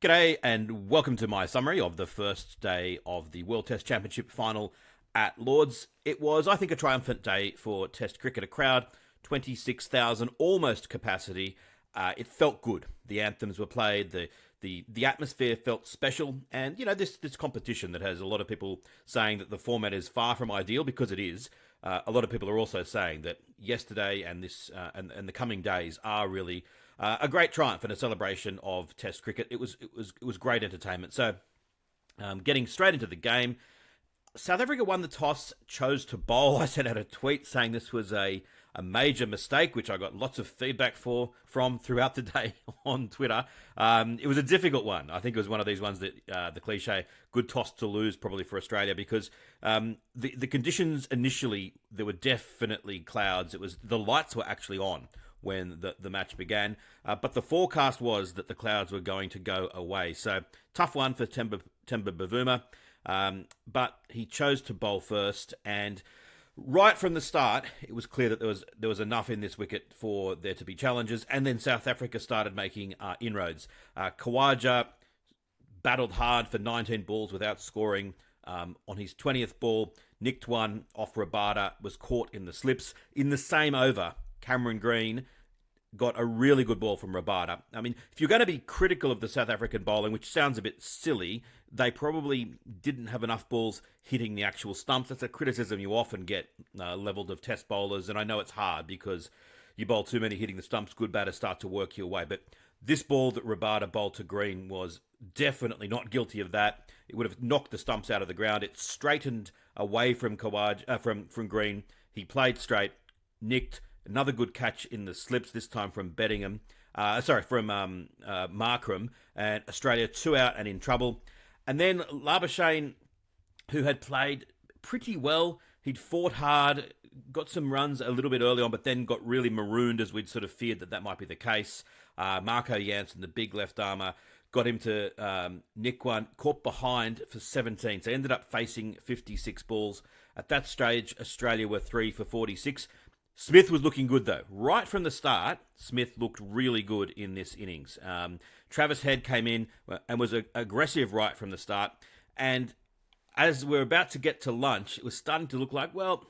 G'day and welcome to my summary of the first day of the World Test Championship final at Lord's. It was, I think, a triumphant day for Test cricket. A crowd, 26,000, almost capacity. It felt good. The anthems were played. The atmosphere felt special. And, you know, this competition that has a lot of people saying that the format is far from ideal, because it is. A lot of people are also saying that yesterday and this and the coming days are really a great triumph and a celebration of Test cricket. It was great entertainment. So, getting straight into the game, South Africa won the toss, chose to bowl. I sent out a tweet saying this was a major mistake, which I got lots of feedback from throughout the day on Twitter. It was a difficult one. I think it was one of these ones that the cliche, good toss to lose probably for Australia, because the conditions initially, there were definitely clouds. The lights were actually on when the match began, but the forecast was that the clouds were going to go away. So tough one for Temba Bavuma, but he chose to bowl first, and right from the start, it was clear that there was enough in this wicket for there to be challenges, and then South Africa started making inroads. Khawaja battled hard for 19 balls without scoring. On his 20th ball, nicked one off Rabada, was caught in the slips. In the same over, Cameron Green got a really good ball from Rabada. I mean, if you're going to be critical of the South African bowling, which sounds a bit silly, they probably didn't have enough balls hitting the actual stumps. That's a criticism you often get levelled of Test bowlers, and I know it's hard because you bowl too many hitting the stumps, good batters start to work your way. But this ball that Rabada bowled to Green was definitely not guilty of that. It would have knocked the stumps out of the ground. It straightened away from from Green. He played straight, nicked. Another good catch in the slips, this time from Markram, and Australia 2 out and in trouble. And then Labuschagne, who had played pretty well, he'd fought hard, got some runs a little bit early on, but then got really marooned, as we'd sort of feared that might be the case. Marco Jansen, the big left armer, got him to nick one, caught behind for 17. So ended up facing 56 balls. At that stage, Australia were 3 for 46. Smith was looking good, though. Right from the start, Smith looked really good in this innings. Travis Head came in and was aggressive right from the start. And as we're about to get to lunch, it was starting to look like, well,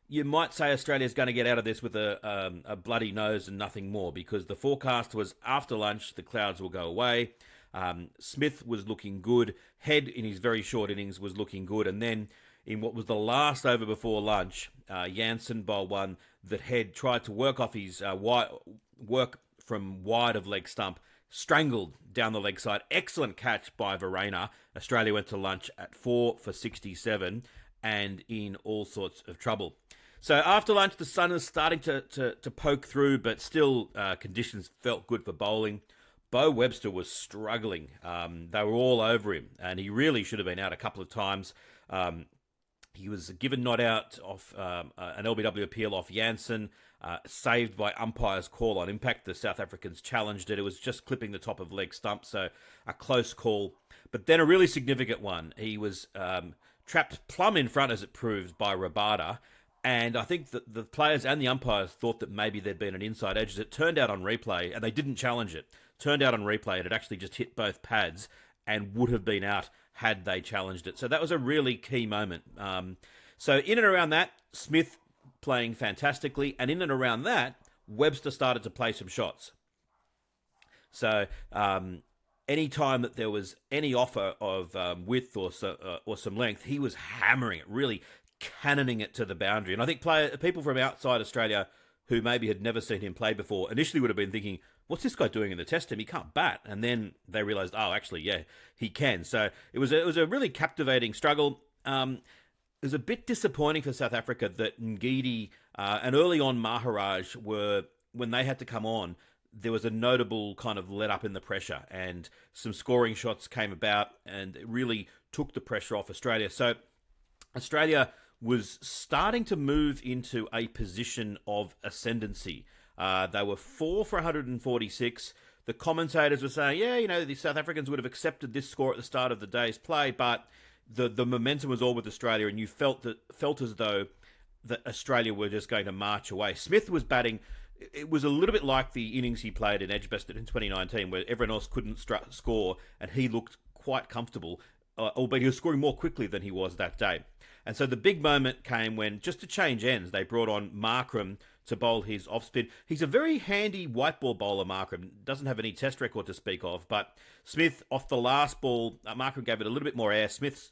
you might say Australia's going to get out of this with a bloody nose and nothing more, because the forecast was after lunch, the clouds will go away. Smith was looking good. Head, in his very short innings, was looking good. And then in what was the last over before lunch, Jansen bowled one that Head tried to work off his work from wide of leg stump, strangled down the leg side. Excellent catch by Verena. Australia went to lunch at 4 for 67 and in all sorts of trouble. So after lunch, the sun is starting to poke through, but still conditions felt good for bowling. Bo Webster was struggling. They were all over him, and he really should have been out a couple of times. He was given not out off an LBW appeal off Jansen, saved by umpire's call on impact. The South Africans challenged it. It was just clipping the top of leg stump, so a close call. But then a really significant one. He was trapped plumb in front, as it proved, by Rabada. And I think that the players and the umpires thought that maybe there'd been an inside edge. As it turned out on replay, and they didn't challenge it. Turned out on replay, it had actually just hit both pads and would have been out had they challenged it. So that was a really key moment. So in and around that, Smith playing fantastically. And in and around that, Webster started to play some shots. So any time that there was any offer of width or some length, he was hammering it, really cannoning it to the boundary. And I think people from outside Australia who maybe had never seen him play before initially would have been thinking, what's this guy doing in the test team? He can't bat. And then they realised, oh, actually, yeah, he can. So it was a really captivating struggle. It was a bit disappointing for South Africa that Ngidi and early on Maharaj when they had to come on, there was a notable kind of let up in the pressure, and some scoring shots came about, and it really took the pressure off Australia. So Australia was starting to move into a position of ascendancy. They were 4 for 146. The commentators were saying, yeah, the South Africans would have accepted this score at the start of the day's play, but the momentum was all with Australia, and you felt as though that Australia were just going to march away. Smith was batting it was a little bit like the innings he played in Edgbaston in 2019, where everyone else couldn't score, and he looked quite comfortable, albeit he was scoring more quickly than he was that day. And so the big moment came when, just to change ends, they brought on Markram to bowl his off spin. He's a very handy white ball bowler, Markram. Doesn't have any test record to speak of, but Smith, off the last ball, Markram gave it a little bit more air. Smith's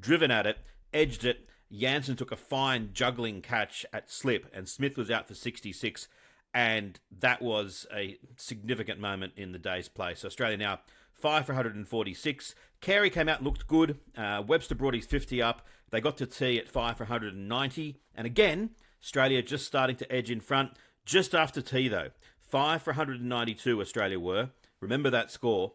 driven at it, edged it. Jansen took a fine juggling catch at slip, and Smith was out for 66, and that was a significant moment in the day's play. So Australia now 5 for 146. Carey came out and looked good. Webster brought his 50 up. They got to tea at 5 for 190. And again, Australia just starting to edge in front. Just after tea, though. 5 for 192 Australia were. Remember that score.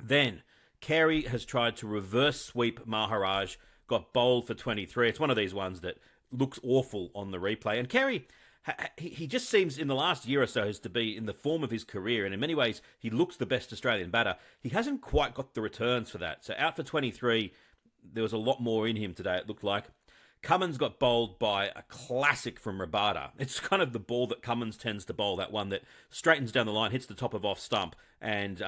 Then, Carey has tried to reverse sweep Maharaj. Got bowled for 23. It's one of these ones that looks awful on the replay. And Carey, he just seems in the last year or so as to be in the form of his career, and in many ways he looks the best Australian batter. He hasn't quite got the returns for that. So out for 23, there was a lot more in him today, it looked like. Cummins got bowled by a classic from Rabada. It's kind of the ball that Cummins tends to bowl, that one that straightens down the line, hits the top of off stump, and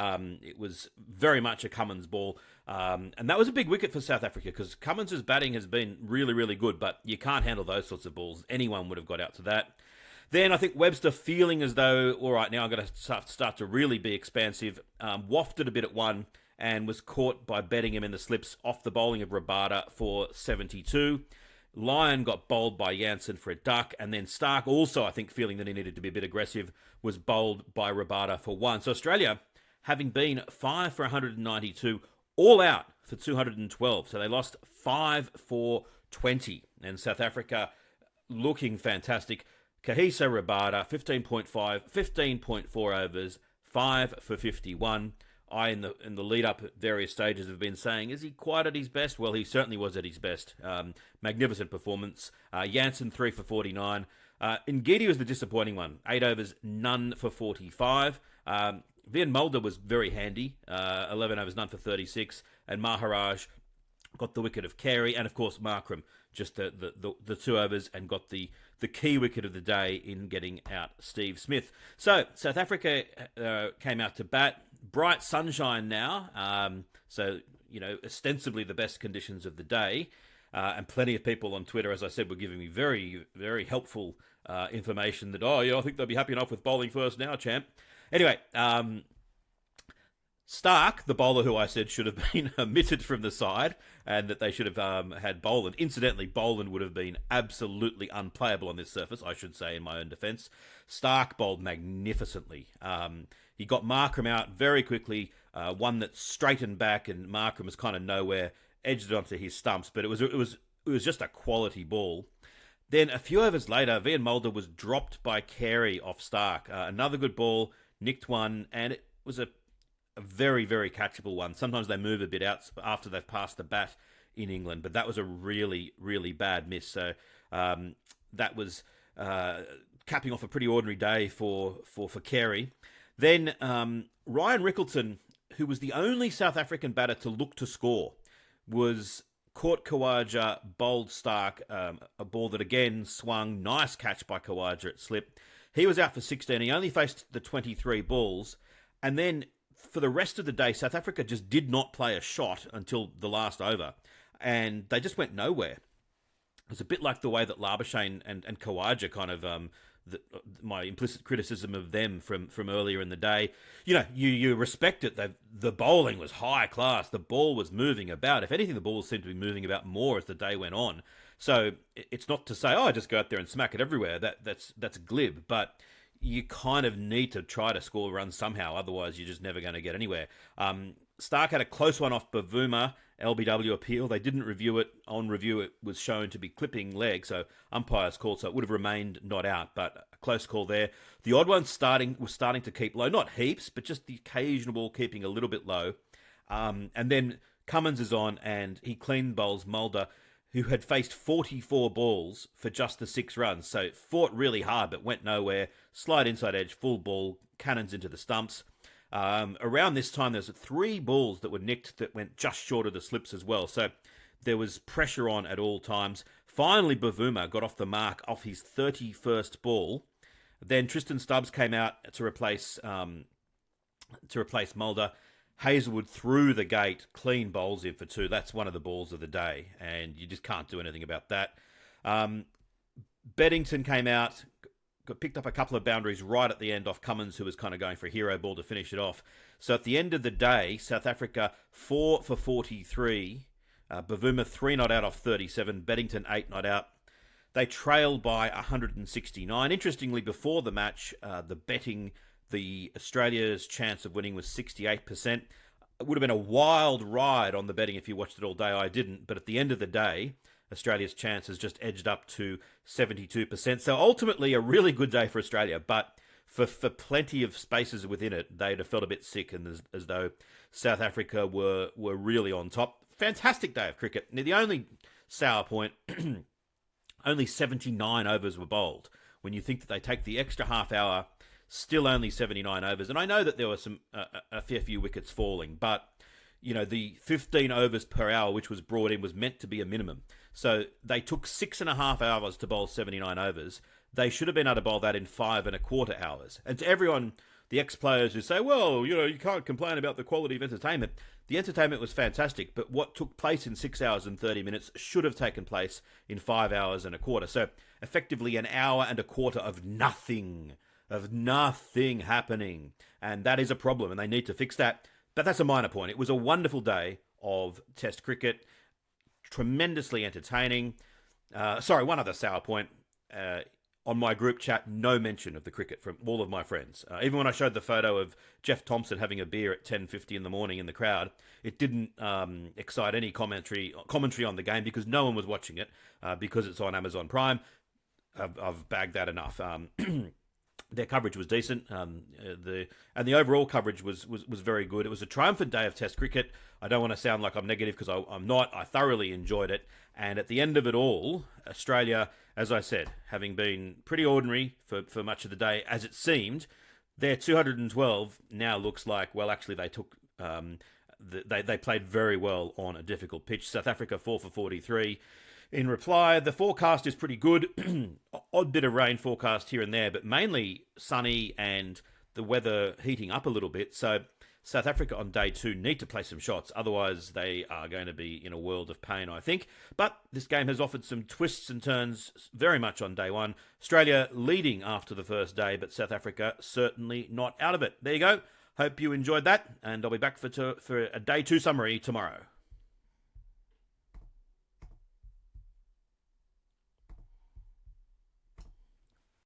it was very much a Cummins ball. And that was a big wicket for South Africa, because Cummins' batting has been really, really good, but you can't handle those sorts of balls. Anyone would have got out to that. Then I think Webster, feeling as though, all right, now I'm going to start to really be expansive, wafted a bit at one and was caught by betting him in the slips off the bowling of Rabada for 72. Lyon got bowled by Jansen for a duck, and then Starc, also I think feeling that he needed to be a bit aggressive, was bowled by Rabada for one. So Australia, having been 5 for 192, all out for 212. So they lost 5 for 20. And South Africa looking fantastic. Kagiso Rabada, 15.5, 15.4 overs, 5 for 51. In the lead up at various stages have been saying, is he quite at his best? Well, he certainly was at his best. Magnificent performance. Jansen 3 for 49. Ngidi was the disappointing one. 8 overs, none for 45. Vian Mulder was very handy. 11 overs, none for 36. And Maharaj got the wicket of Carey, and of course Markram just the 2 overs and got the key wicket of the day in getting out Steve Smith. So South Africa came out to bat. Bright sunshine now, so ostensibly the best conditions of the day, and plenty of people on Twitter, as I said, were giving me very, very helpful information that I think they'll be happy enough with bowling first now, champ. Anyway, Starc, the bowler who I said should have been omitted from the side and that they should have had Boland. Incidentally, Boland would have been absolutely unplayable on this surface, I should say, in my own defence. Starc bowled magnificently. He got Markram out very quickly, one that straightened back, and Markram was kind of nowhere, edged it onto his stumps, but it was just a quality ball. Then a few overs later, Vian Mulder was dropped by Carey off Starc. Another good ball, nicked one, and it was a very, very catchable one. Sometimes they move a bit out after they've passed the bat in England, but that was a really, really bad miss. So that was capping off a pretty ordinary day for Carey. Then Ryan Rickleton, who was the only South African batter to look to score, was caught Khawaja, bowled Starc, a ball that again swung. Nice catch by Khawaja at slip. He was out for 16. He only faced the 23 balls. And then for the rest of the day, South Africa just did not play a shot until the last over. And they just went nowhere. It was a bit like the way that Labuschagne and Khawaja kind of... my implicit criticism of them from earlier in the day. You respect it. The bowling was high class. The ball was moving about. If anything, the ball seemed to be moving about more as the day went on. So it's not to say, just go out there and smack it everywhere. That's glib. But you kind of need to try to score runs somehow. Otherwise, you're just never going to get anywhere. Starc had a close one off Bavuma. LBW appeal. They didn't review it. On review, it was shown to be clipping leg, so umpires called, so it would have remained not out, but a close call there. The odd one was starting to keep low. Not heaps, but just the occasional ball keeping a little bit low. And then Cummins is on, and he clean bowls Mulder, who had faced 44 balls for just the 6 runs. So fought really hard, but went nowhere. Slide inside edge, full ball, cannons into the stumps. Around this time, there's 3 balls that were nicked that went just short of the slips as well. So there was pressure on at all times. Finally, Bavuma got off the mark off his 31st ball. Then Tristan Stubbs came out to replace Mulder. Hazlewood through the gate, clean bowls in for 2. That's one of the balls of the day, and you just can't do anything about that. Beddington came out, picked up a couple of boundaries right at the end off Cummins, who was kind of going for a hero ball to finish it off. So at the end of the day, South Africa 4 for 43, Bavuma 3 not out off 37, Beddington 8 not out. They trailed by 169. Interestingly, before the match, the Australia's chance of winning was 68%. It would have been a wild ride on the betting if you watched it all day. I didn't, but at the end of the day, Australia's chance has just edged up to 72%. So ultimately, a really good day for Australia, but for plenty of spaces within it, they'd have felt a bit sick, and as though South Africa were really on top. Fantastic day of cricket. Now, the only sour point, only 79 overs were bowled. When you think that they take the extra half hour, still only 79 overs. And I know that there were a fair few wickets falling, but the 15 overs per hour, which was brought in, was meant to be a minimum. So they took 6.5 hours to bowl 79 overs. They should have been able to bowl that in 5.25 hours. And to everyone, the ex-players who say, well, you can't complain about the quality of entertainment. The entertainment was fantastic, but what took place in 6 hours and 30 minutes should have taken place in 5 hours and a quarter. So effectively an hour and a quarter of nothing happening. And that is a problem, and they need to fix that. But that's a minor point. It was a wonderful day of Test cricket, tremendously entertaining. One other sour point. On my group chat, no mention of the cricket from all of my friends. Even when I showed the photo of Jeff Thompson having a beer at 10:50 in the morning in the crowd, it didn't excite any commentary on the game because no one was watching it because it's on Amazon Prime. I've bagged that enough. Their coverage was decent, the overall coverage was very good. It was a triumphant day of Test cricket. I don't want to sound like I'm negative because I'm not. I thoroughly enjoyed it. And at the end of it all, Australia, as I said, having been pretty ordinary for much of the day, as it seemed, their 212 now looks like, well, actually they took they played very well on a difficult pitch. South Africa 4 for 43. In reply, the forecast is pretty good. Odd bit of rain forecast here and there, but mainly sunny and the weather heating up a little bit. So South Africa on day 2 need to play some shots. Otherwise, they are going to be in a world of pain, I think. But this game has offered some twists and turns very much on day 1. Australia leading after the first day, but South Africa certainly not out of it. There you go. Hope you enjoyed that, and I'll be back for a day 2 summary tomorrow.